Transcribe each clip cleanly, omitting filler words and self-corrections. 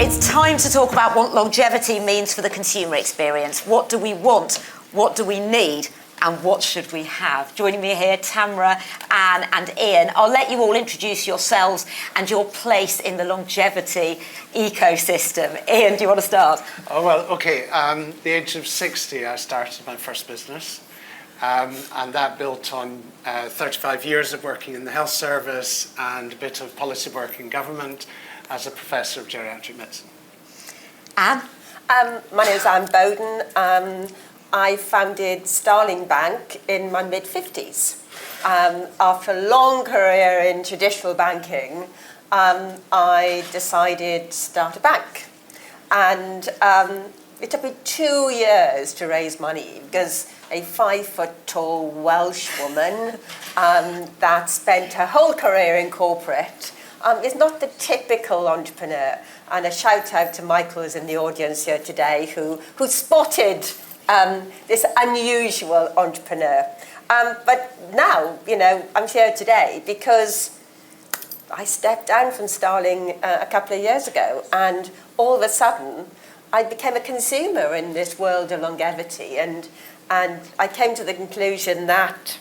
It's time to talk about what longevity means for the consumer experience. What do we want? What do we need? And what should we have? Joining me here, Tamara, Anne and Ian. I'll let you all introduce yourselves and your place in the longevity ecosystem. Ian, do you want to start? Oh, well, okay. The age of 60, I started my first business. And that built on 35 years of working in the health service and a bit of policy work in government as a professor of geriatric medicine. Anne? My name is Anne Boden. I founded Starling Bank in my mid-50s. After a long career in traditional banking, I decided to start a bank. And it took me 2 years to raise money because a 5-foot-tall Welsh woman that spent her whole career in corporate is not the typical entrepreneur. And a shout out to Michael, who's in the audience here today, who spotted this unusual entrepreneur. But now, I'm here today because I stepped down from Starling a couple of years ago, and all of a sudden, I became a consumer in this world of longevity, and I came to the conclusion that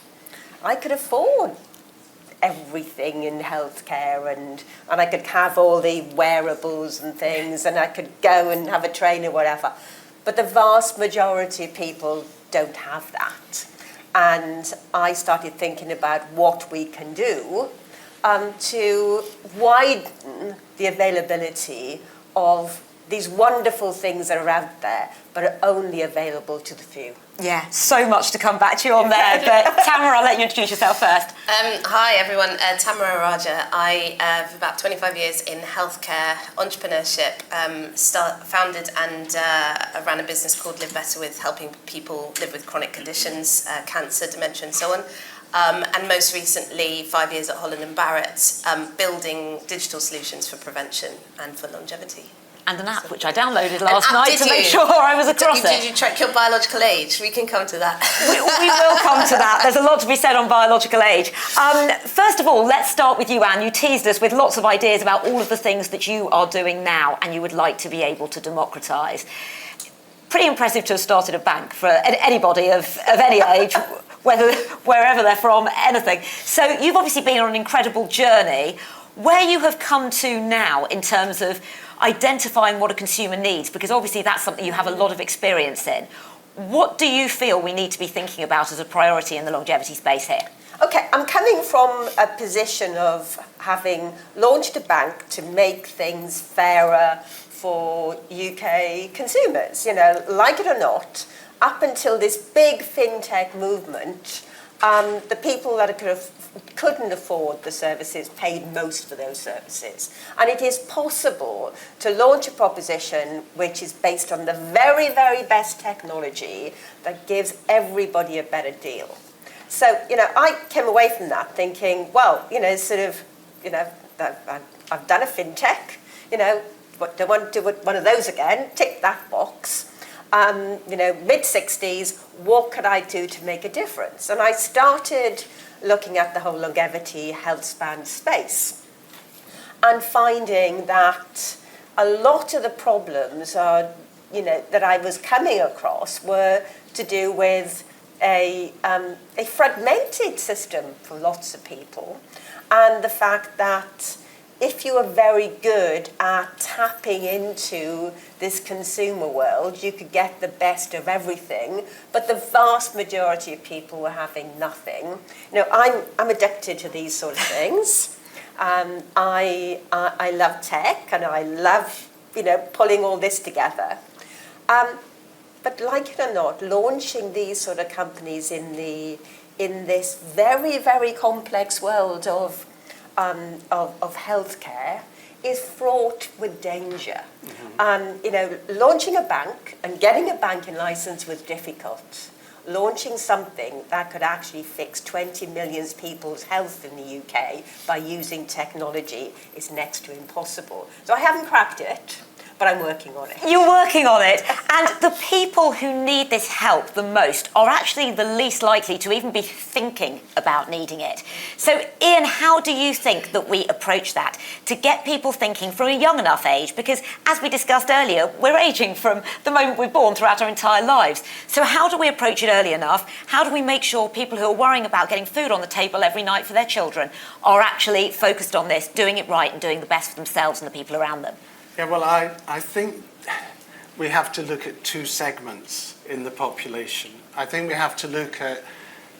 I could afford everything in healthcare, and I could have all the wearables and things, and I could go and have a trainer, whatever. But the vast majority of people don't have that. And I started thinking about what we can do to widen the availability of these wonderful things that are out there, but are only available to the few. Yeah, so much to come back to you on there. But Tamara, I'll let you introduce yourself first. Hi everyone, Tamara Raja. I have about 25 years in healthcare entrepreneurship. Founded and ran a business called Live Better With, helping people live with chronic conditions, cancer, dementia and so on. And most recently, 5 years at Holland & Barrett, building digital solutions for prevention and for longevity. And an app, which I downloaded last night to make sure I was across it. Did you track your biological age? We can come to that. We will come to that. There's a lot to be said on biological age. First of all, let's start with you, Anne. You teased us with lots of ideas about all of the things that you are doing now and you would like to be able to democratise. Pretty impressive to have started a bank for anybody of any age, wherever they're from, anything. So you've obviously been on an incredible journey. Where you have come to now in terms of identifying what a consumer needs, because obviously that's something you have a lot of experience in. What do you feel we need to be thinking about as a priority in the longevity space here? Okay, I'm coming from a position of having launched a bank to make things fairer for UK consumers. Like it or not, up until this big fintech movement, the people that couldn't afford the services paid most for those services. And it is possible to launch a proposition which is based on the very, very best technology that gives everybody a better deal. So, I came away from that thinking, well, I've done a fintech, what do I want to do one of those again? Tick that box. Mid-60s, what could I do to make a difference? And I started looking at the whole longevity health span space and finding that a lot of the problems that I was coming across were to do with a fragmented system for lots of people, and the fact that if you are very good at tapping into this consumer world, you could get the best of everything, but the vast majority of people were having nothing. I'm addicted to these sort of things. I love tech, and I love, pulling all this together. But like it or not, launching these sort of companies in this very, very complex world of healthcare is fraught with danger. Launching a bank and getting a banking license was difficult. Launching something that could actually fix 20 million people's health in the UK by using technology is next to impossible. So I haven't cracked it, but I'm working on it. You're working on it. And the people who need this help the most are actually the least likely to even be thinking about needing it. So, Ian, how do you think that we approach that to get people thinking from a young enough age? Because, as we discussed earlier, we're ageing from the moment we're born throughout our entire lives. So how do we approach it early enough? How do we make sure people who are worrying about getting food on the table every night for their children are actually focused on this, doing it right and doing the best for themselves and the people around them? Yeah, well, I think we have to look at two segments in the population. I think we have to look at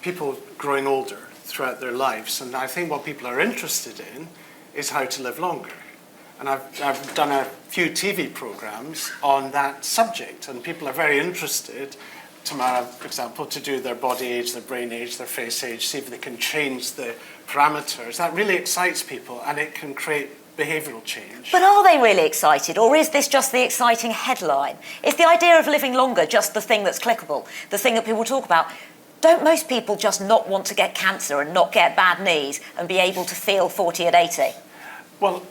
people growing older throughout their lives, and I think what people are interested in is how to live longer. And I've done a few TV programs on that subject, and people are very interested, Tamara, for example, to do their body age, their brain age, their face age, see if they can change the parameters. That really excites people, and it can create behavioural change. But are they really excited, or is this just the exciting headline? Is the idea of living longer just the thing that's clickable, the thing that people talk about? Don't most people just not want to get cancer and not get bad knees and be able to feel 40 at 80? Well,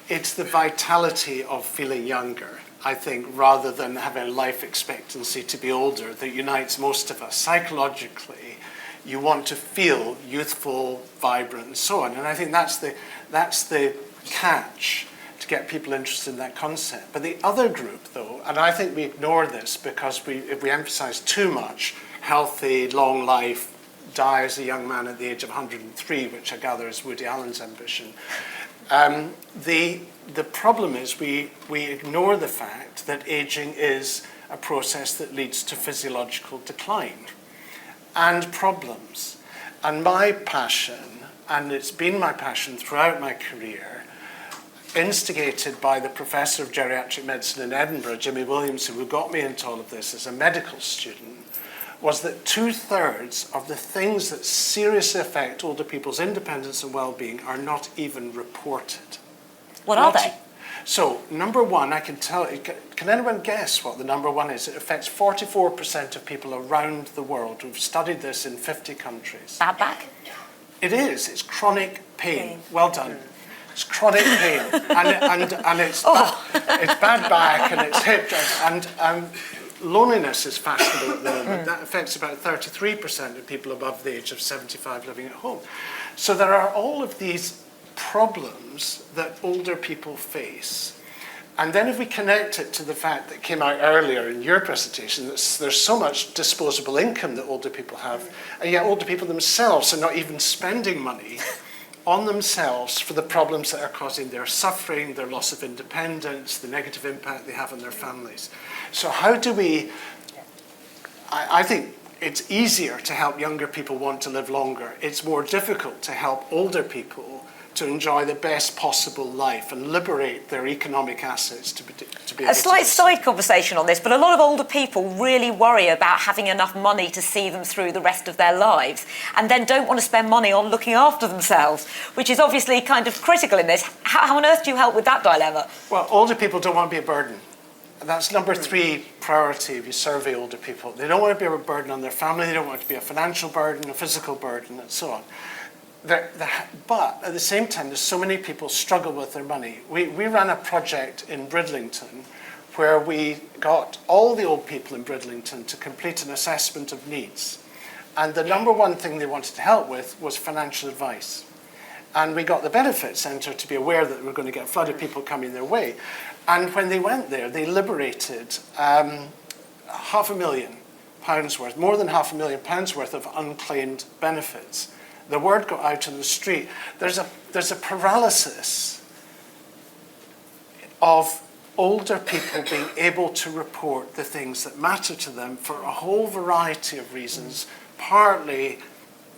it's the vitality of feeling younger, I think, rather than having a life expectancy to be older that unites most of us. Psychologically, you want to feel youthful, vibrant, and so on. And I think that's the catch to get people interested in that concept. But the other group, though, and I think we ignore this because if we emphasize too much healthy, long life, die as a young man at the age of 103, which I gather is Woody Allen's ambition. The problem is we ignore the fact that aging is a process that leads to physiological decline and problems. And my passion, and it's been my passion throughout my career, instigated by the professor of geriatric medicine in Edinburgh, Jimmy Williamson, who got me into all of this as a medical student, was that 2/3 of the things that seriously affect older people's independence and well-being are not even reported. What are they? So, number one, I can tell you, can anyone guess what the number one is? It affects 44% of people around the world. We've studied this in 50 countries. Bad back? It is. It's chronic pain. Well done. It's chronic pain. and it's, it's bad back and it's hip. And loneliness is fashionable at the moment. That affects about 33% of people above the age of 75 living at home. So there are all of these problems that older people face. And then if we connect it to the fact that came out earlier in your presentation, that there's so much disposable income that older people have, and yet older people themselves are not even spending money on themselves for the problems that are causing their suffering, their loss of independence, the negative impact they have on their families. So how do we, I think it's easier to help younger people want to live longer. It's more difficult to help older people to enjoy the best possible life and liberate their economic assets to be able A slight to side conversation on this, but a lot of older people really worry about having enough money to see them through the rest of their lives and then don't want to spend money on looking after themselves, which is obviously kind of critical in this. How on earth do you help with that dilemma? Well, older people don't want to be a burden. That's number 3 priority if you survey older people. They don't want to be a burden on their family, they don't want to be a financial burden, a physical burden, and so on. But at the same time, there's so many people struggle with their money. We ran a project in Bridlington where we got all the old people in Bridlington to complete an assessment of needs. And the number one thing they wanted to help with was financial advice. And we got the Benefit Centre to be aware that we were going to get a flood of people coming their way. And when they went there, they liberated £500,000 worth, more than £500,000 worth of unclaimed benefits. The word got out in the street. There's a paralysis of older people being able to report the things that matter to them for a whole variety of reasons. Partly,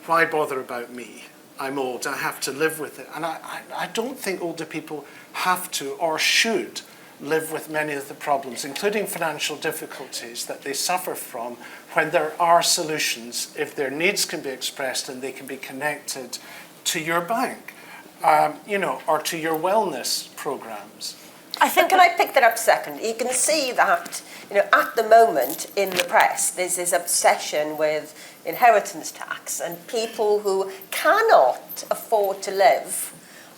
why bother about me? I'm old, I have to live with it. And I don't think older people have to or should live with many of the problems, including financial difficulties that they suffer from, when there are solutions, if their needs can be expressed and they can be connected to your bank, or to your wellness programs. I think, can I pick that up a second? You can see that, at the moment in the press, there's this obsession with inheritance tax, and people who cannot afford to live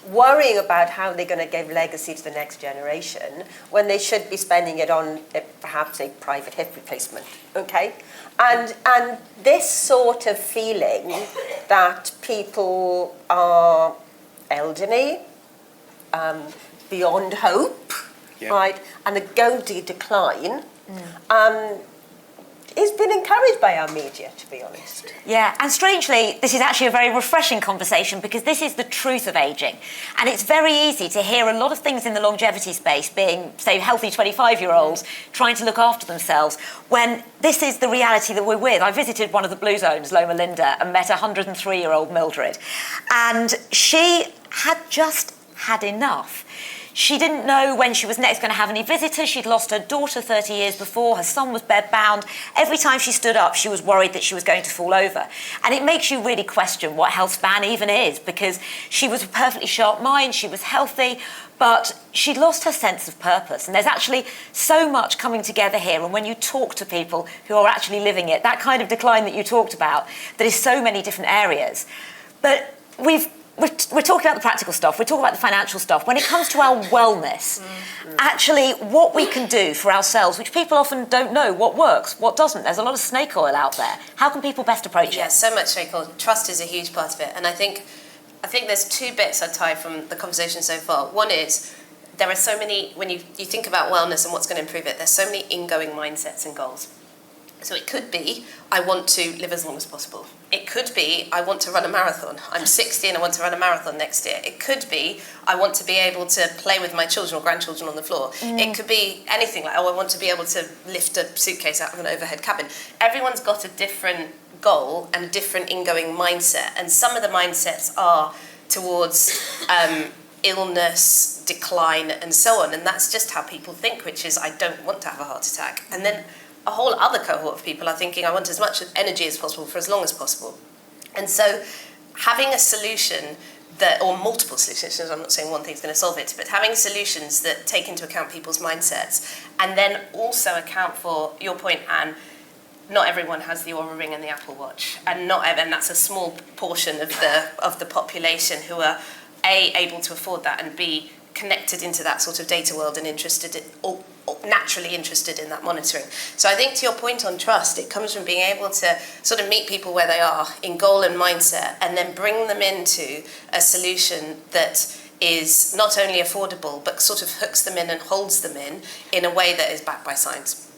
worrying about how they're going to give legacy to the next generation when they should be spending it on perhaps a private hip replacement, okay? And this sort of feeling that people are elderly, beyond hope, right, and are going to decline, it's been encouraged by our media, to be honest. Yeah, and strangely, this is actually a very refreshing conversation because this is the truth of ageing. And it's very easy to hear a lot of things in the longevity space being, say, healthy 25-year-olds trying to look after themselves when this is the reality that we're with. I visited one of the Blue Zones, Loma Linda, and met 103-year-old Mildred. And she had just had enough. She didn't know when she was next going to have any visitors. She'd lost her daughter 30 years before. Her son was bedbound. Every time she stood up, she was worried that she was going to fall over. And it makes you really question what health span even is, because she was a perfectly sharp mind, she was healthy, but she'd lost her sense of purpose. And there's actually so much coming together here. And when you talk to people who are actually living it, that kind of decline that you talked about, that is so many different areas. But we're talking about the practical stuff, we're talking about the financial stuff. When it comes to our wellness, actually what we can do for ourselves, which people often don't know what works, what doesn't. There's a lot of snake oil out there. How can people best approach it? Yeah, so much snake oil. Trust is a huge part of it. And I think there's two bits I tie from the conversation so far. One is, there are so many, when you think about wellness and what's going to improve it, there's so many ingoing mindsets and goals. So it could be, I want to live as long as possible. It could be, I want to run a marathon. I'm 60 and I want to run a marathon next year. It could be, I want to be able to play with my children or grandchildren on the floor. It could be anything like, I want to be able to lift a suitcase out of an overhead cabin. Everyone's got a different goal and a different ingoing mindset. And some of the mindsets are towards illness, decline, and so on. And that's just how people think, which is, I don't want to have a heart attack. And then a whole other cohort of people are thinking, I want as much energy as possible for as long as possible. And so having a solution that, or multiple solutions, I'm not saying one thing's going to solve it, but having solutions that take into account people's mindsets and then also account for, your point, Anne, not everyone has the Oura Ring and the Apple Watch, and that's a small portion of the population who are A, able to afford that, and B, connected into that sort of data world and naturally interested in that monitoring. So I think to your point on trust, it comes from being able to sort of meet people where they are in goal and mindset, and then bring them into a solution that is not only affordable, but sort of hooks them in and holds them in a way that is backed by science.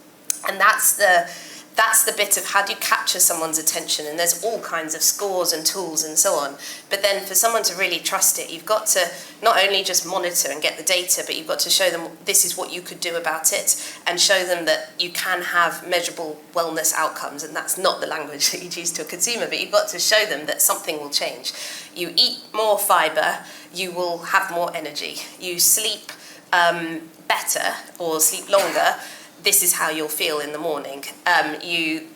And that's the bit of how do you capture someone's attention, and there's all kinds of scores and tools and so on. But then for someone to really trust it, you've got to not only just monitor and get the data, but you've got to show them this is what you could do about it, and show them that you can have measurable wellness outcomes. And that's not the language that you use to a consumer, but you've got to show them that something will change. You eat more fibre, you will have more energy. You sleep better or sleep longer, this is how you'll feel in the morning. You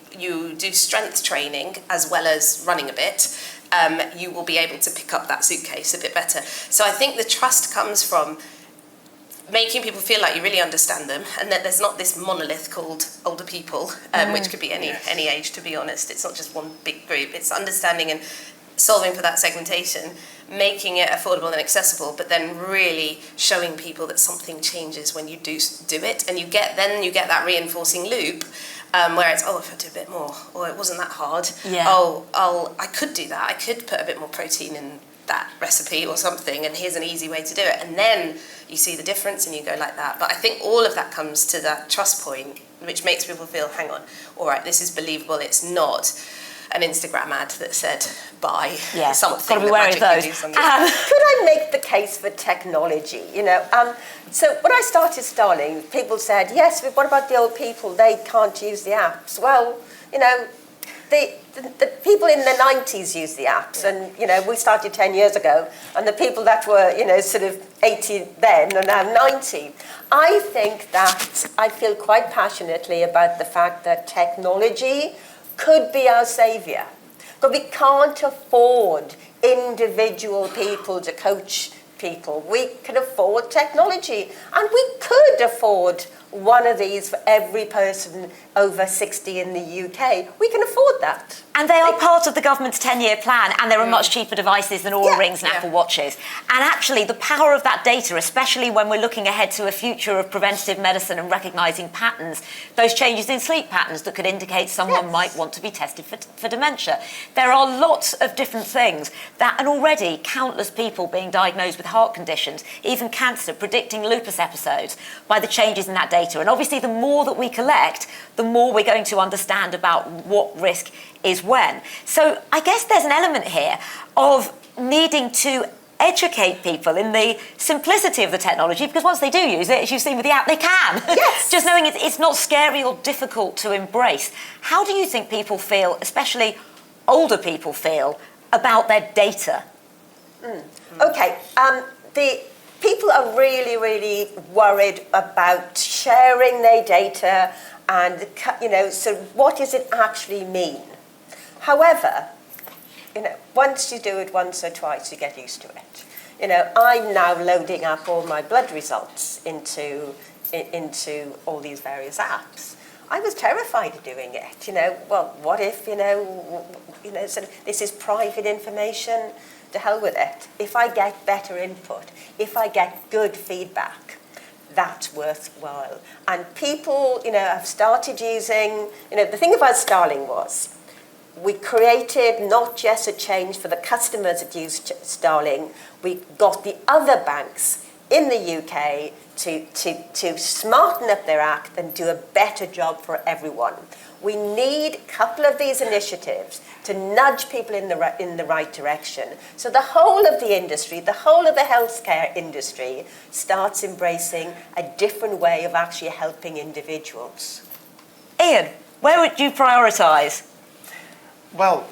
do strength training as well as running a bit. You will be able to pick up that suitcase a bit better. So I think the trust comes from making people feel like you really understand them, and that there's not this monolith called older people, which could be any age, to be honest. It's not just one big group. It's understanding and solving for that segmentation, making it affordable and accessible, but then really showing people that something changes when you do it, and you get that reinforcing loop where it's, if I do a bit more, or it wasn't that hard. Yeah. I could do that. I could put a bit more protein in that recipe or something, and here's an easy way to do it. And then you see the difference and you go like that. But I think all of that comes to that trust point, which makes people feel, hang on, all right, this is believable. It's not an Instagram ad that said buy something. Got to be wary of those. Could I make the case for technology? So when I started Starling, people said, yes, but what about the old people? They can't use the apps. Well, the people in the 90s used the apps, and we started 10 years ago, and the people that were sort of 80 then are now 90. I think that I feel quite passionately about the fact that technology could be our saviour, but we can't afford individual people to coach people. We can afford technology, and we could afford one of these for every person over 60 in the UK. We can afford that. And they are part of the government's 10-year plan, and there are much cheaper devices than Oura Rings and Apple Watches. And actually, the power of that data, especially when we're looking ahead to a future of preventative medicine and recognising patterns, those changes in sleep patterns that could indicate someone might want to be tested for dementia. There are lots of different things that, and already countless people being diagnosed with heart conditions, even cancer, predicting lupus episodes by the changes in that data. And obviously, the more that we collect, the more we're going to understand about what risk is when. So I guess there's an element here of needing to educate people in the simplicity of the technology, because once they do use it, as you've seen with the app, they can. Yes. Just knowing it's not scary or difficult to embrace. How do you think people feel, especially older people feel, about their data? Okay, the people are really, really worried about sharing their data and, so what does it actually mean? However, once you do it once or twice, you get used to it. I'm now loading up all my blood results into all these various apps. I was terrified of doing it. Well, what if, so this is private information, to hell with it. If I get better input, if I get good feedback, that's worthwhile. And people, have started using, the thing about Starling was, we created not just a change for the customers that used Starling, we got the other banks in the UK to smarten up their act and do a better job for everyone. We need a couple of these initiatives to nudge people in the right direction. So the whole of the industry, the whole of the healthcare industry starts embracing a different way of actually helping individuals. Ian, where would you prioritise? Well,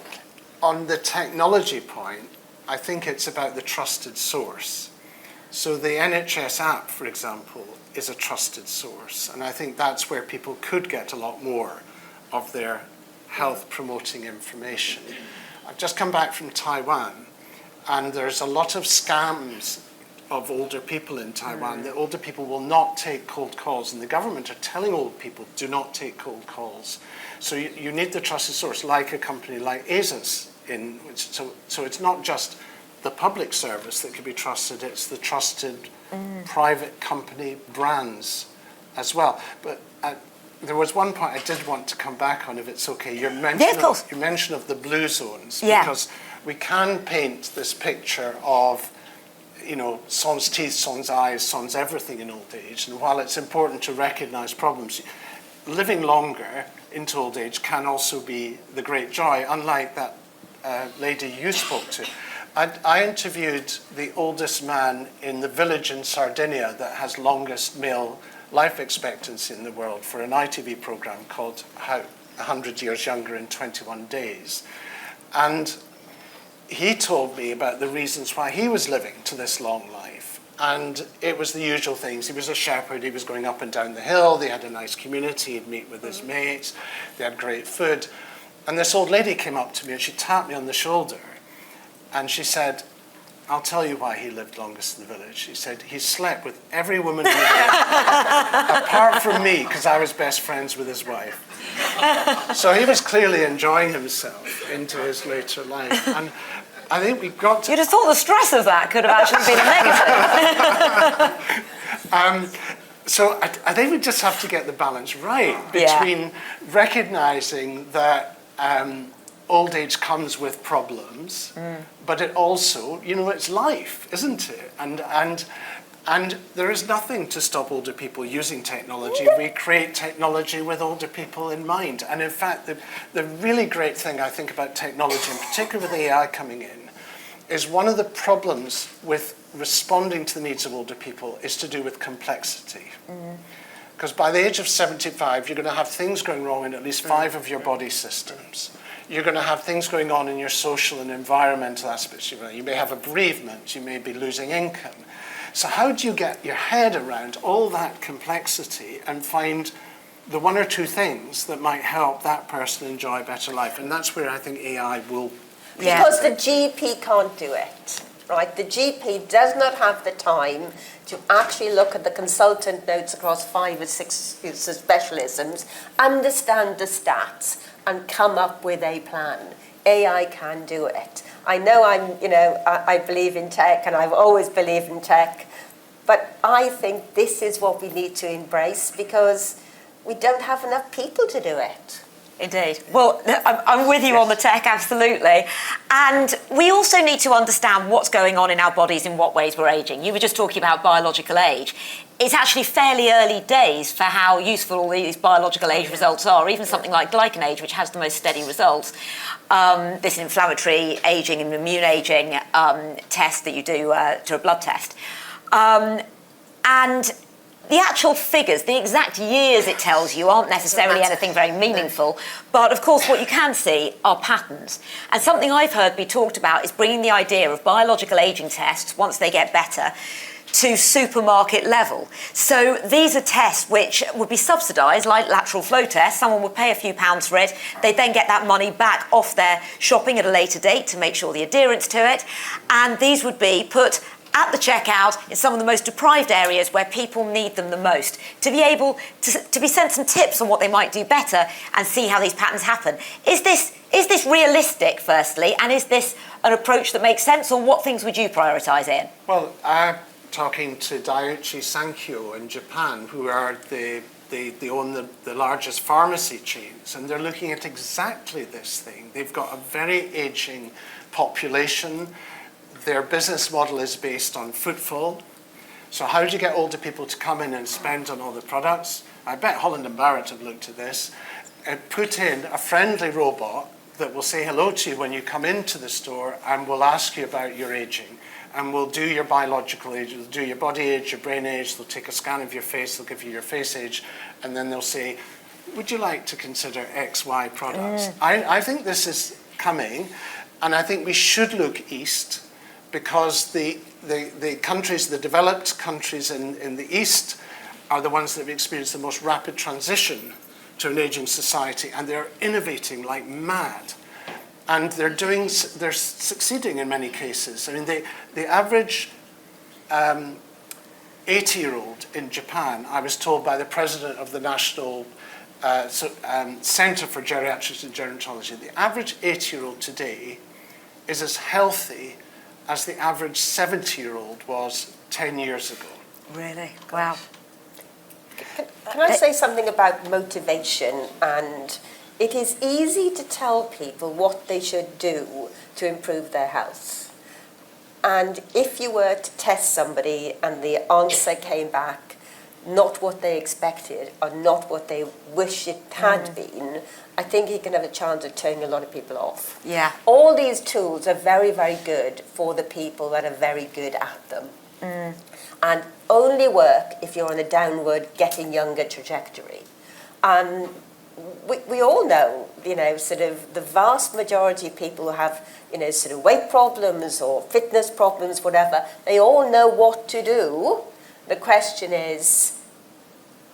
on the technology point, I think it's about the trusted source. So the NHS app, for example, is a trusted source. And I think that's where people could get a lot more of their health promoting information. I've just come back from Taiwan, and there's a lot of scams of older people in Taiwan. The older people will not take cold calls, and the government are telling old people, do not take cold calls. So you need the trusted source, like a company like ASUS. So it's not just the public service that can be trusted, it's the trusted private company brands as well. But there was one point I did want to come back on, if it's okay. Your mention of the blue zones, because we can paint this picture of, sans teeth, sans eyes, sans everything in old age. And while it's important to recognise problems, living longer into old age can also be the great joy, unlike that lady you spoke to. I interviewed the oldest man in the village in Sardinia that has longest male life expectancy in the world for an ITV programme called 100 Years Younger in 21 Days. And he told me about the reasons why he was living to this long life. And it was the usual things. He was a shepherd, he was going up and down the hill, they had a nice community, he'd meet with his mates, they had great food. And this old lady came up to me and she tapped me on the shoulder and she said, I'll tell you why he lived longest in the village. He said, he slept with every woman in the village, apart from me, because I was best friends with his wife. So he was clearly enjoying himself into his later life. And I think we've got to... You'd have thought the stress of that could have actually been a negative. So I think we just have to get the balance right between recognising that old age comes with problems, but it also, it's life, isn't it? And there is nothing to stop older people using technology. We create technology with older people in mind. And in fact, the really great thing I think about technology, and particularly with AI coming in, is one of the problems with responding to the needs of older people is to do with complexity. Because by the age of 75, you're going to have things going wrong in at least 5 of your body systems. You're going to have things going on in your social and environmental aspects. You may have a bereavement, you may be losing income. So how do you get your head around all that complexity and find the 1 or 2 things that might help that person enjoy a better life? And that's where I think AI will... Because the GP can't do it. right? The GP does not have the time to actually look at the consultant notes across 5 or 6 specialisms, understand the stats, and come up with a plan. AI can do it. I know I believe in tech, and I've always believed in tech, but I think this is what we need to embrace because we don't have enough people to do it. Indeed. Well, I'm with you on the tech, absolutely. And we also need to understand what's going on in our bodies, in what ways we're aging. You were just talking about biological age. It's actually fairly early days for how useful all these biological age results are, even something like glycan age, which has the most steady results. This inflammatory aging and immune aging test that you do to a blood test. And the actual figures, the exact years it tells you, aren't necessarily anything very meaningful. But of course, what you can see are patterns. And something I've heard be talked about is bringing the idea of biological aging tests, once they get better, to supermarket level. So these are tests which would be subsidised, like lateral flow tests. Someone would pay a few pounds for it. They'd then get that money back off their shopping at a later date to make sure the adherence to it. And these would be put at the checkout in some of the most deprived areas where people need them the most, to be able to be sent some tips on what they might do better and see how these patterns happen. Is this realistic, firstly, and is this an approach that makes sense, or what things would you prioritise, Ian? Well, I'm talking to Daiichi Sankyo in Japan, who are they own the largest pharmacy chains, and they're looking at exactly this thing. They've got a very ageing population. Their business model is based on footfall. So how do you get older people to come in and spend on all the products? I bet Holland and Barrett have looked at this and put in a friendly robot that will say hello to you when you come into the store and will ask you about your aging. And will do your biological age, they'll do your body age, your brain age, they'll take a scan of your face, they'll give you your face age, and then they'll say, would you like to consider X, Y products? I think this is coming, and I think we should look east, because the countries, the developed countries in the East are the ones that have experienced the most rapid transition to an aging society, and they're innovating like mad. And they're succeeding in many cases. I mean, the average 80-year-old in Japan, I was told by the president of the National Center for Geriatrics and Gerontology, the average 80-year-old today is as healthy as the average 70-year-old was 10 years ago. Really? Wow. Can I say something about motivation? And it is easy to tell people what they should do to improve their health. And if you were to test somebody and the answer came back not what they expected or not what they wish it had been, I think you can have a chance of turning a lot of people off. Yeah. All these tools are very, very good for the people that are very good at them. And only work if you're on a downward, getting younger trajectory. And we all know, sort of the vast majority of people who have, sort of weight problems or fitness problems, whatever, they all know what to do. The question is,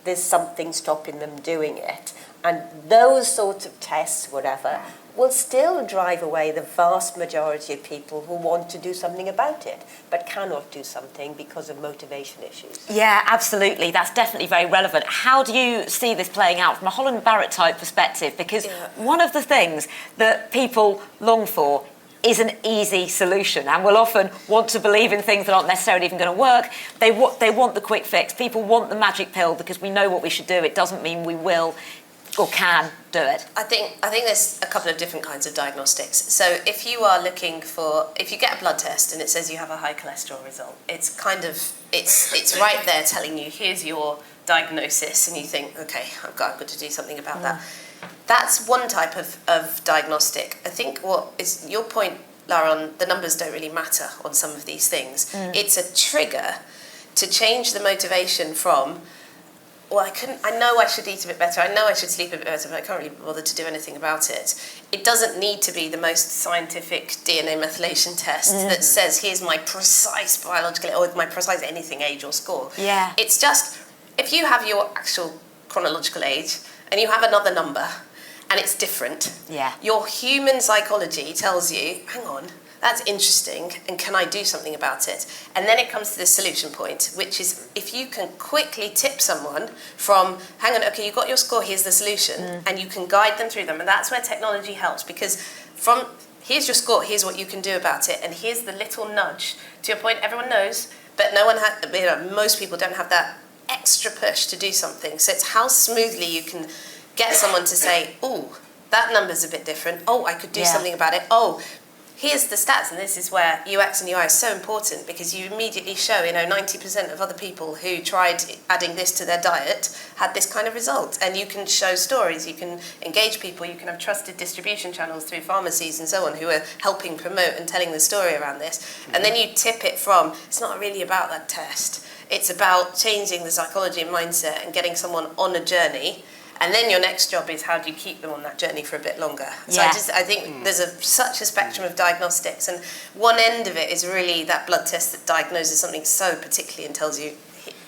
there's something stopping them doing it. And those sorts of tests, whatever, will still drive away the vast majority of people who want to do something about it, but cannot do something because of motivation issues. Yeah, absolutely. That's definitely very relevant. How do you see this playing out from a Holland Barrett type perspective? Because one of the things that people long for is an easy solution, and will often want to believe in things that aren't necessarily even going to work. They want the quick fix. People want the magic pill because we know what we should do. It doesn't mean we will or can do it. I think there's a couple of different kinds of diagnostics. So if you are looking for, if you get a blood test and it says you have a high cholesterol result, it's kind of, it's right there telling you, here's your diagnosis, and you think, okay, I've got to do something about that. That's one type of diagnostic. I think what is your point, Lara, on the numbers don't really matter on some of these things. It's a trigger to change the motivation from, well, I know I should eat a bit better, I know I should sleep a bit better, but I can't really bother to do anything about it. It doesn't need to be the most scientific DNA methylation test that says, here's my precise biological, or my precise anything age or score. Yeah. It's just, if you have your actual chronological age, and you have another number, and it's different, your human psychology tells you, hang on, that's interesting, and can I do something about it? And then it comes to the solution point, which is if you can quickly tip someone from, hang on, okay, you got your score, here's the solution, and you can guide them through them. And that's where technology helps, because from here's your score, here's what you can do about it, and here's the little nudge. To your point, everyone knows, but no one most people don't have that extra push to do something. So it's how smoothly you can get someone to say, oh, that number's a bit different. Oh, I could do something about it. Oh, here's the stats, and this is where UX and UI is so important, because you immediately show, 90% of other people who tried adding this to their diet had this kind of result. And you can show stories, you can engage people, you can have trusted distribution channels through pharmacies and so on who are helping promote and telling the story around this. And then you tip it from, it's not really about that test. It's about changing the psychology and mindset and getting someone on a journey. And then your next job is how do you keep them on that journey for a bit longer. So I think there's such a spectrum of diagnostics, and one end of it is really that blood test that diagnoses something so particularly and tells you,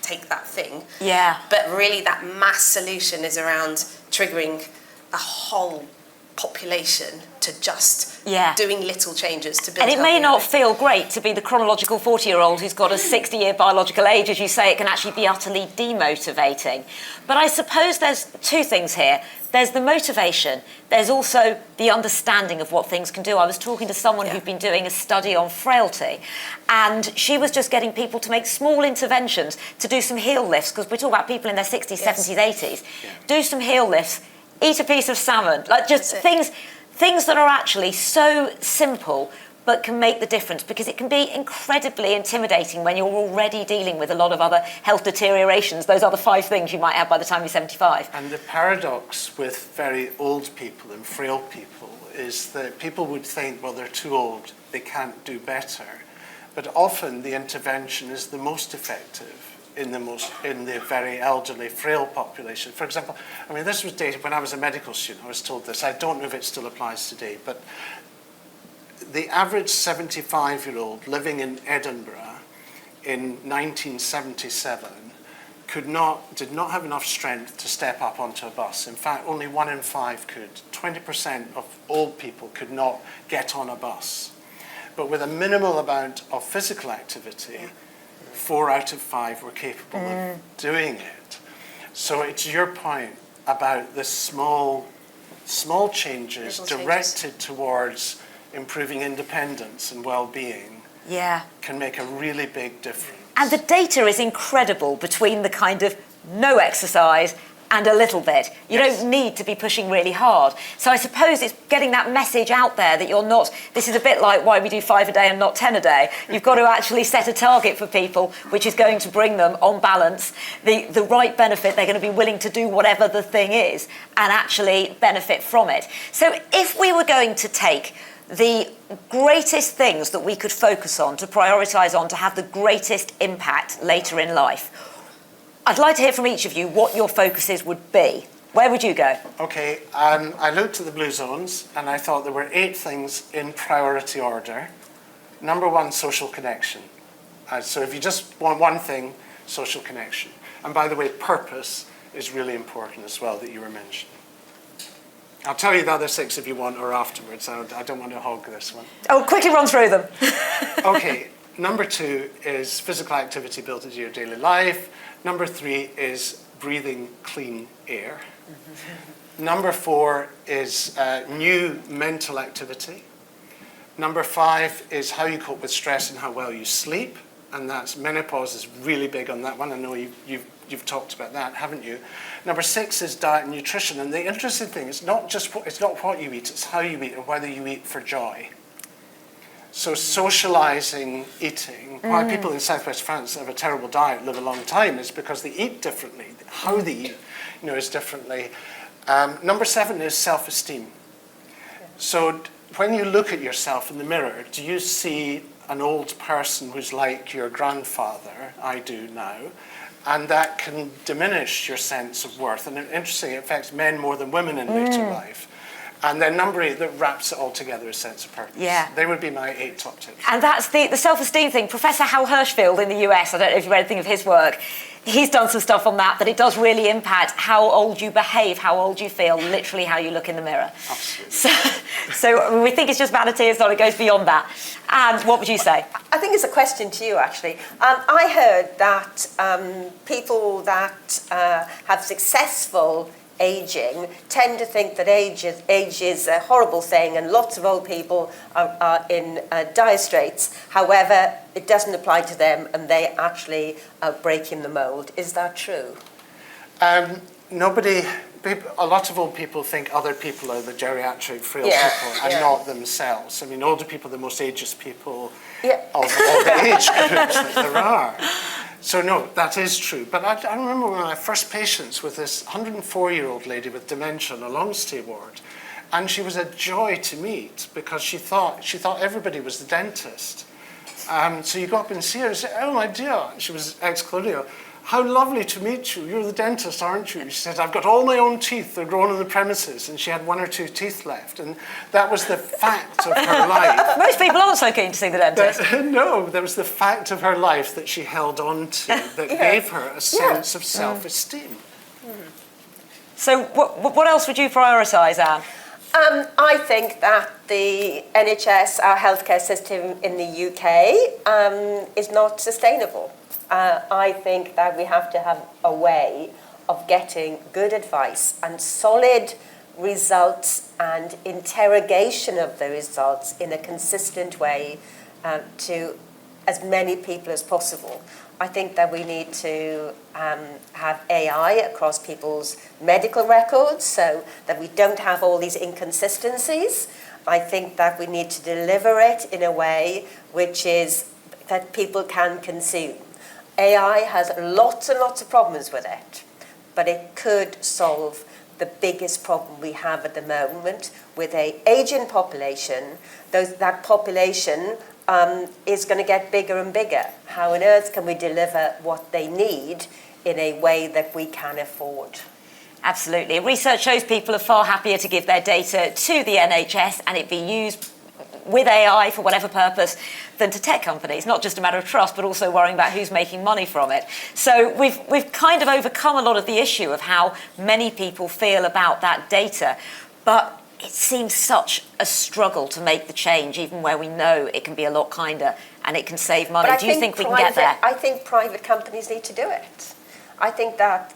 take that thing. Yeah. But really that mass solution is around triggering a whole population to just doing little changes to build. And it may not feel great to be the chronological 40-year-old who's got a 60-year biological age. As you say, it can actually be utterly demotivating. But I suppose there's two things here. There's the motivation. There's also the understanding of what things can do. I was talking to someone who'd been doing a study on frailty, and she was just getting people to make small interventions to do some heel lifts, because we're talking about people in their 60s, 70s, 80s. Do some heel lifts, eat a piece of salmon, like just things that are actually so simple but can make the difference, because it can be incredibly intimidating when you're already dealing with a lot of other health deteriorations, those other 5 things you might have by the time you're 75. And the paradox with very old people and frail people is that people would think, well, they're too old, they can't do better. But often the intervention is the most effective in the very elderly, frail population. For example, this was dated when I was a medical student. I was told this. I don't know if it still applies today, but the average 75-year-old living in Edinburgh in 1977 did not have enough strength to step up onto a bus. In fact, only 1 in 5 could. 20% of old people could not get on a bus. But with a minimal amount of physical activity, 4 out of 5 were capable of doing it. So it's your point about the small changes directed towards improving independence and well-being can make a really big difference. And the data is incredible between the kind of no exercise and a little bit. You don't need to be pushing really hard. So I suppose it's getting that message out there that you're not, this is a bit like why we do 5 a day and not 10 a day. You've got to actually set a target for people which is going to bring them, on balance, the right benefit. They're going to be willing to do whatever the thing is and actually benefit from it. So if we were going to take the greatest things that we could focus on, to prioritise on, to have the greatest impact later in life, I'd like to hear from each of you what your focuses would be. Where would you go? Okay, I looked at the blue zones and I thought there were 8 things in priority order. Number 1, social connection. So if you just want one thing, social connection. And by the way, purpose is really important as well that you were mentioning. I'll tell you the other 6 if you want, or afterwards. I don't want to hog this one. Oh, quickly run through them. Okay, number 2 is physical activity built into your daily life. Number 3 is breathing clean air. Number 4 is new mental activity. Number 5 is how you cope with stress and how well you sleep. And that's menopause is really big on that one. I know you've talked about that, haven't you? Number 6 is diet and nutrition. And the interesting thing is it's not what you eat, it's how you eat and whether you eat for joy. So socializing eating, why people in southwest France have a terrible diet, live a long time, is because they eat differently. How they eat, is differently. Number 7 is self-esteem. So when you look at yourself in the mirror, do you see an old person who's like your grandfather? I do now. And that can diminish your sense of worth. And interestingly, it affects men more than women in later life. And then number 8, that wraps it all together, a sense of purpose. Yeah. They would be my 8 top tips. And that's the self-esteem thing. Professor Hal Hirschfield in the US, I don't know if you've read anything of his work, he's done some stuff on that it does really impact how old you behave, how old you feel, literally how you look in the mirror. Absolutely. So we think it's just vanity, it's not, it goes beyond that. And what would you say? I think it's a question to you, actually. I heard that people that have successful aging tend to think that age is a horrible thing, and lots of old people are in dire straits. However, it doesn't apply to them, and they actually are breaking the mould. Is that true? A lot of old people think other people are the geriatric frail people and not themselves. I mean, older people are the most ageist people of all the age groups that there are. So no, that is true. But I remember one of my first patients with this 104-year-old lady with dementia on a long stay ward, and she was a joy to meet because she thought everybody was the dentist. So you go up and see her and say, "Oh my dear," she was ex-colonial, "how lovely to meet you. You're the dentist, aren't you?" She said, "I've got all my own teeth. They're grown on the premises." And she had 1 or 2 teeth left. And that was the fact of her life. Most people aren't so keen to see the dentist. No, that was the fact of her life that she held on to that gave her a sense of self-esteem. So what else would you prioritise, Anne? I think that the NHS, our healthcare system in the UK, is not sustainable. I think that we have to have a way of getting good advice and solid results and interrogation of the results in a consistent way to as many people as possible. I think that we need to have AI across people's medical records so that we don't have all these inconsistencies. I think that we need to deliver it in a way which is that people can consume. AI has lots and lots of problems with it, but it could solve the biggest problem we have at the moment with an aging population. That population is going to get bigger and bigger. How on earth can we deliver what they need in a way that we can afford? Absolutely. Research shows people are far happier to give their data to the NHS and it be used with AI for whatever purpose than to tech companies. Not just a matter of trust, but also worrying about who's making money from it. So we've kind of overcome a lot of the issue of how many people feel about that data. But it seems such a struggle to make the change, even where we know it can be a lot kinder and it can save money. Do you think we can get there? I think private companies need to do it. I think that,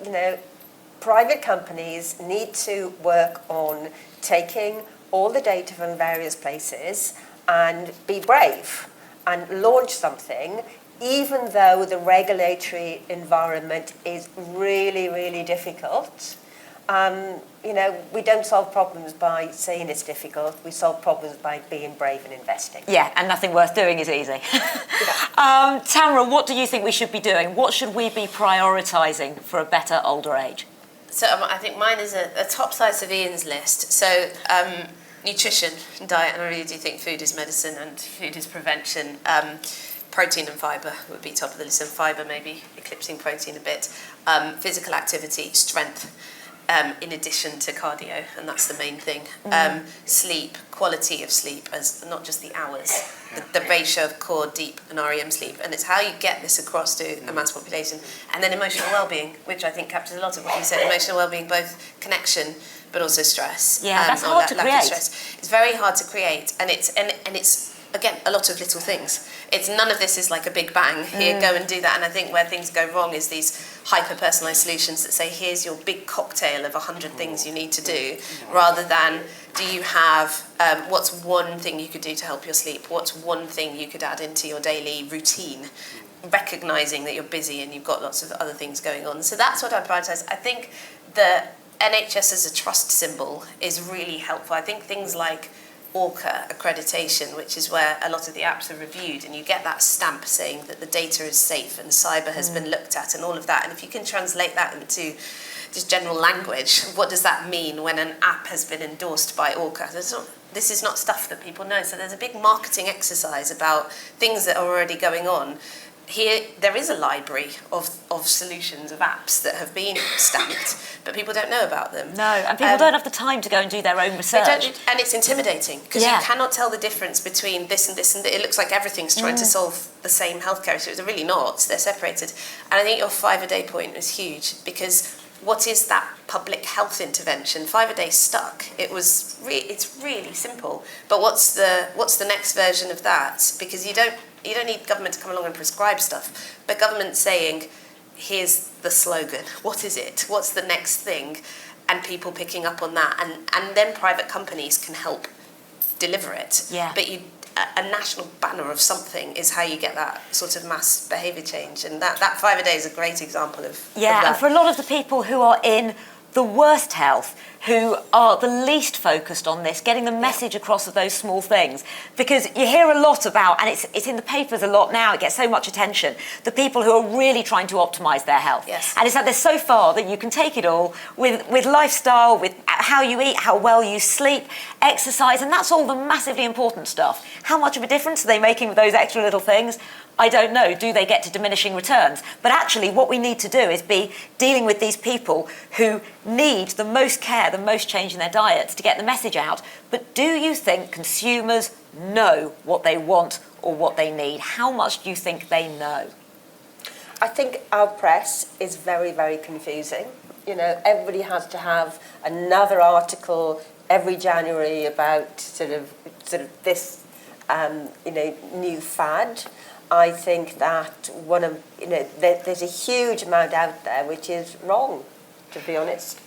private companies need to work on taking all the data from various places and be brave and launch something, even though the regulatory environment is really, really difficult. We don't solve problems by saying it's difficult. We solve problems by being brave and investing. Yeah, and nothing worth doing is easy. Tamara, what do you think we should be doing? What should we be prioritising for a better older age? So I think mine is a top slice of Ian's list. So nutrition, diet, and I really do think food is medicine and food is prevention. Protein and fibre would be top of the list, and fibre maybe eclipsing protein a bit. Physical activity, strength, in addition to cardio, and that's the main thing. Sleep, quality of sleep, as not just the hours, the ratio of core, deep, and REM sleep, and it's how you get this across to a mass population. And then emotional well-being, which I think captures a lot of what you said. Emotional well-being, both connection, but also stress. Yeah, that's hard to create. Lack of stress. It's very hard to create, and it's again a lot of little things. It's none of this is like a big bang. Here, go and do that. And I think where things go wrong is these hyper-personalised solutions that say, here's your big cocktail of 100 things you need to do, rather than do you have what's one thing you could do to help your sleep? What's one thing you could add into your daily routine? Recognising that you're busy and you've got lots of other things going on. So that's what I prioritise. I think the NHS as a trust symbol is really helpful. I think things like ORCA accreditation, which is where a lot of the apps are reviewed, and you get that stamp saying that the data is safe and cyber has been looked at and all of that. And if you can translate that into just general language, what does that mean when an app has been endorsed by ORCA? This is not stuff that people know. So there's a big marketing exercise about things that are already going on. here there is a library of solutions, of apps that have been stamped, but people don't know about them. No, and people don't have the time to go and do their own research. And it's intimidating because you cannot tell the difference between this and this and this. It looks like everything's trying to solve the same healthcare issue. They're really not. They're separated. And I think your 5-a-day point is huge, because what is that public health intervention? 5-a-day stuck. It's really simple. But what's the next version of that? Because you don't need government to come along and prescribe stuff, but government saying, here's the slogan. What is it? What's the next thing? And people picking up on that, and then private companies can help deliver it. Yeah. But a national banner of something is how you get that sort of mass behaviour change, and that 5-a-day is a great example of that. And for a lot of the people who are in the worst health, who are the least focused on this, getting the message across of those small things. Because you hear a lot about, and it's in the papers a lot now, it gets so much attention, the people who are really trying to optimise their health. Yes. And it's like there's so far that you can take it all with lifestyle, with how you eat, how well you sleep, exercise, and that's all the massively important stuff. How much of a difference are they making with those extra little things? I don't know. Do they get to diminishing returns? But actually what we need to do is be dealing with these people who need the most care, the most change in their diets to get the message out. But do you think consumers know what they want or what they need? How much do you think they know? I think our press is very, very confusing. You know, everybody has to have another article every January about sort of this, new fad. I think that there's a huge amount out there which is wrong, to be honest.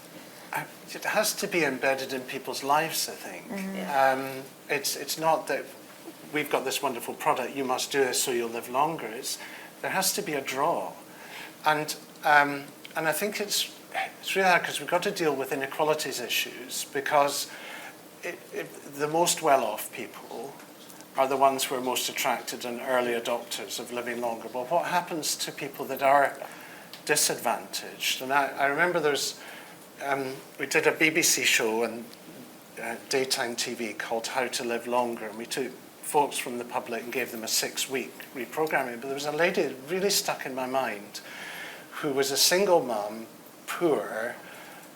It has to be embedded in people's lives, I think. It's not that we've got this wonderful product, you must do this so you'll live longer. There has to be a draw. And I think it's really hard because we've got to deal with inequalities issues, because the most well-off people are the ones who are most attracted and early adopters of living longer. But what happens to people that are disadvantaged? And I remember we did a BBC show on daytime TV called How to Live Longer, and we took folks from the public and gave them a 6-week reprogramming. But there was a lady that really stuck in my mind who was a single mum, poor,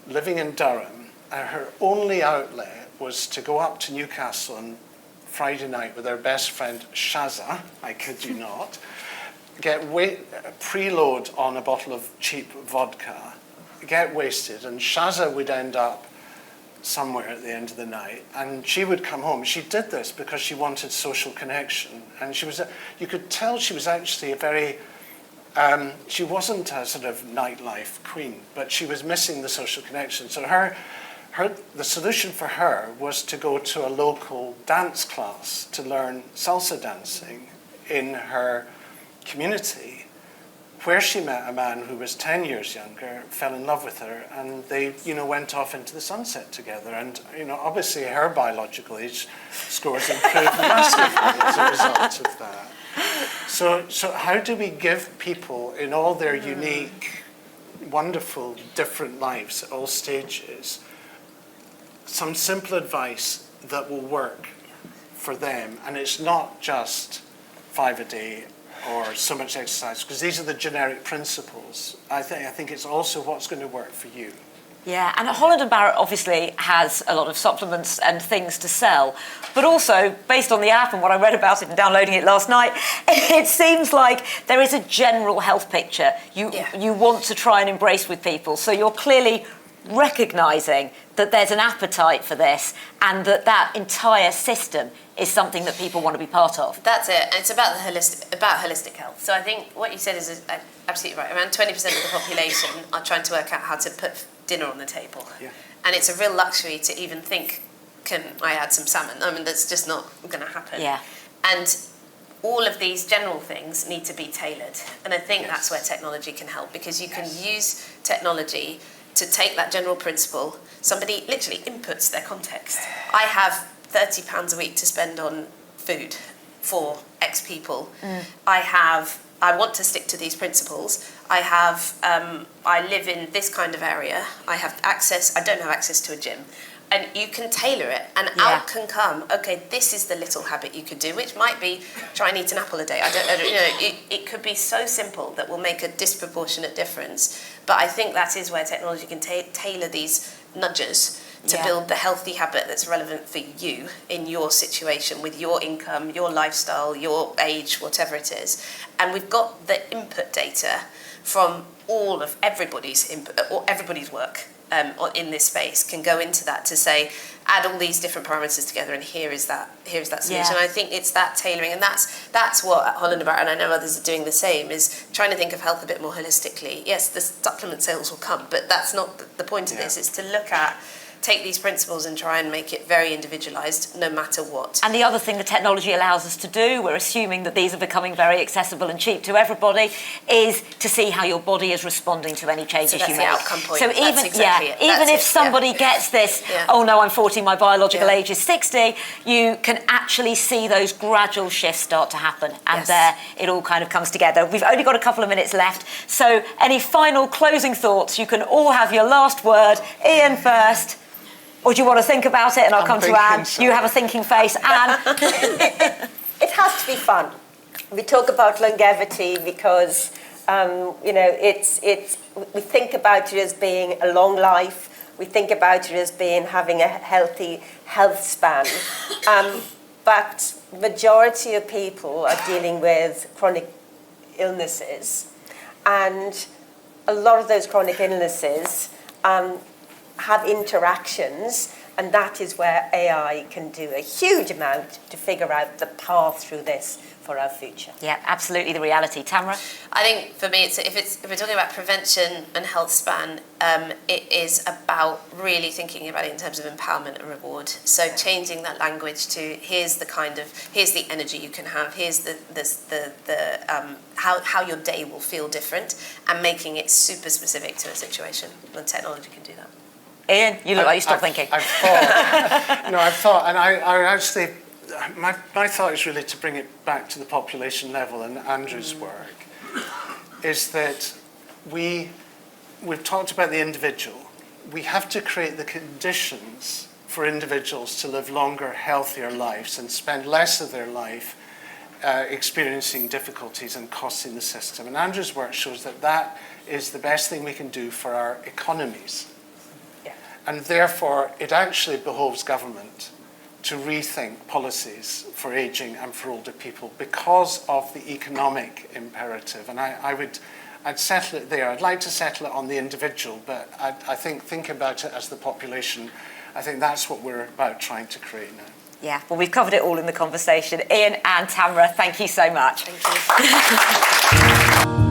living in Durham, and her only outlet was to go up to Newcastle on Friday night with her best friend Shazza, I kid you not, preload on a bottle of cheap vodka, get wasted, and Shazza would end up somewhere at the end of the night, and she would come home. She did this because she wanted social connection, and you could tell she was actually a very, she wasn't a sort of nightlife queen, but she was missing the social connection. So the solution for her was to go to a local dance class to learn salsa dancing in her community, where she met a man who was 10 years younger, fell in love with her, and they, went off into the sunset together. And, obviously her biological age scores improved massively as a result of that. So how do we give people in all their unique, wonderful, different lives at all stages some simple advice that will work for them? And it's not just 5-a-day or so much exercise, because these are the generic principles. I think it's also what's going to work for you. Yeah, and Holland & Barrett obviously has a lot of supplements and things to sell, but also, based on the app and what I read about it and downloading it last night, it seems like there is a general health picture you want to try and embrace with people. So you're clearly recognising that there's an appetite for this, and that entire system is something that people want to be part of. That's it, and it's about holistic health. So I think what you said is absolutely right. Around 20% of the population are trying to work out how to put dinner on the table. Yeah. And it's a real luxury to even think, can I add some salmon? I mean, that's just not going to happen. Yeah. And all of these general things need to be tailored. And I think that's where technology can help, because you can use technology to take that general principle. Somebody literally inputs their context. I have £30 a week to spend on food for X people. I want to stick to these principles. I live in this kind of area. I don't have access to a gym. and you can tailor it, and out can come, okay, this is the little habit you could do, which might be try and eat an apple a day. I don't it could be so simple that will make a disproportionate difference. But I think that is where technology can tailor these nudges to build the healthy habit that's relevant for you in your situation, with your income, your lifestyle, your age, whatever it is. And we've got the input data from all of everybody's input, or everybody's work in this space can go into that to say, add all these different parameters together, and here is that solution. And I think it's that tailoring, and that's what at Holland About, and I know others are doing the same, is trying to think of health a bit more holistically. Yes, the supplement sales will come, but that's not the point of this. It's to look at, take these principles and try and make it very individualised, no matter what. And the other thing the technology allows us to do, we're assuming that these are becoming very accessible and cheap to everybody, is to see how your body is responding to any changes you make. The outcome point. So even if somebody gets this, oh no, I'm 40, my biological age is 60, you can actually see those gradual shifts start to happen, and there it all kind of comes together. We've only got a couple of minutes left, so any final closing thoughts? You can all have your last word. Ian first. Or do you want to think about it, and I'll come to Anne? So. You have a thinking face. Anne? It has to be fun. We talk about longevity because, we think about it as being a long life. We think about it as being having a healthy health span. But majority of people are dealing with chronic illnesses. And a lot of those chronic illnesses have interactions, and that is where AI can do a huge amount to figure out the path through this for our future. Yeah, absolutely the reality. Tamara? I think for me, if we're talking about prevention and health span, it is about really thinking about it in terms of empowerment and reward. So changing that language to here's the energy you can have, here's how your day will feel different, and making it super specific to a situation. And technology can do that. Ian, you look like you stopped thinking. I've thought, and I actually, my thought is really to bring it back to the population level, and Andrew's work is that we've talked about the individual. We have to create the conditions for individuals to live longer, healthier lives and spend less of their life experiencing difficulties and costs in the system. And Andrew's work shows that that is the best thing we can do for our economies. And therefore, it actually behoves government to rethink policies for ageing and for older people because of the economic imperative. And I'd settle it there. I'd like to settle it on the individual, but I think about it as the population. I think that's what we're about trying to create now. Yeah, well, we've covered it all in the conversation. Ian and Tamara, thank you so much. Thank you.